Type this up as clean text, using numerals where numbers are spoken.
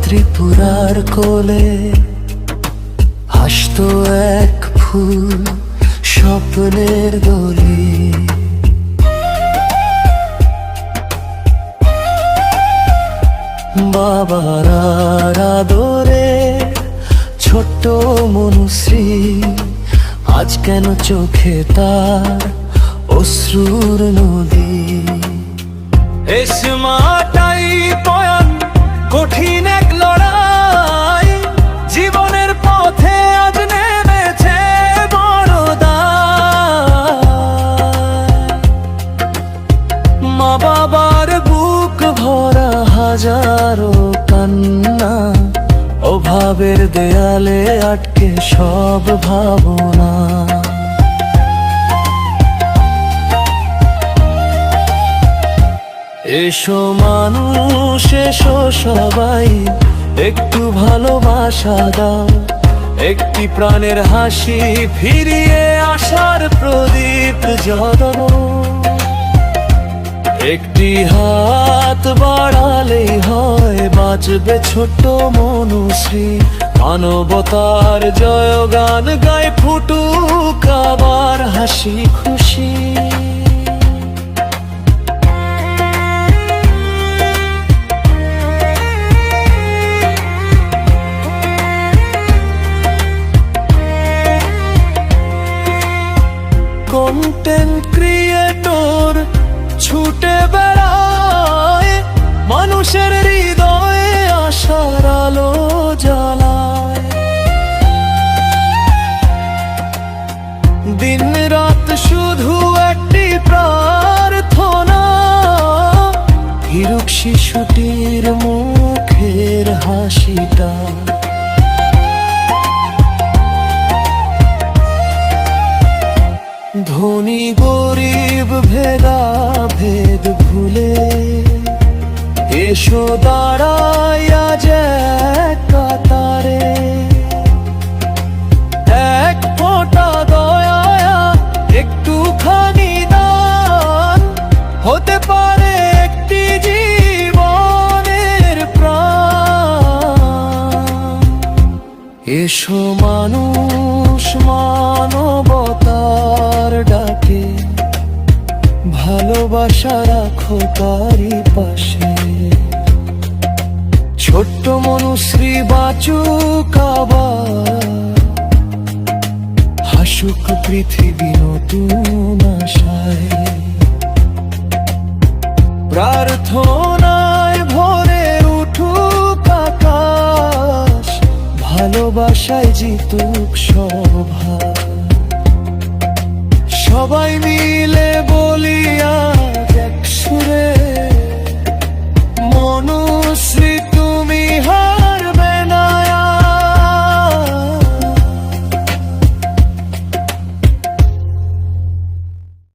ত্রিপুরার কোলে হাসতো এক ফুল স্বপ্নের দোলে। বাবার আদরে ছোট্ট মনুশ্রী, আজ কেন চোখে তার অশ্রুর নদী। এসমাটাই পয়ান কঠিন এক লড়াই, জীবনের পথে আজ নেমেছে বড় দায়। মা বাবার বুক ভরা হাজারো কান্না, অভাবের দেয়ালে আটকে সব ভাবনা। এসো মানুষ এসো সবাই, একটু ভালোবাসা দাও, একটি প্রাণের হাসি ফিরিয়ে আসার প্রদীপ জ্বালানো। একটি হাত বাড়ালেই হয়, বাঁচবে ছোট্ট মনুশ্রী। মানবতার জয়গান গায় ফুটুক আবার হাসি খুশি। কন্টেন্ট ক্রিয়েটর ছুটে বেড়ায়, মানুষের হৃদয়ে আশার আলো জ্বালায়। দিন রাত শুধু একটি প্রার্থনা, ফিরুক শিশুটির মুখের হাসিটা। ধনী গরিব ভেদাভেদ ভুলে এসো দাঁড়াইয়া এক কাতারে। এক ফোঁটা দয়া একটুখানি দান, হতে পারে একটি জীবনের প্রাণ। এসো মানুষ মানবতার ডাকে, ভালোবাসা রাখো তারই পাশে। ছোট্ট মনুশ্রী বাঁচুক আবার, হাসুক পৃথিবী নতুন আশায়। প্রার্থনায় ভরে উঠুক আকাশ, ভালোবাসায় জিতুক সভা। সবাই মিলে বলিয়া এক সুরে, মনুশ্রী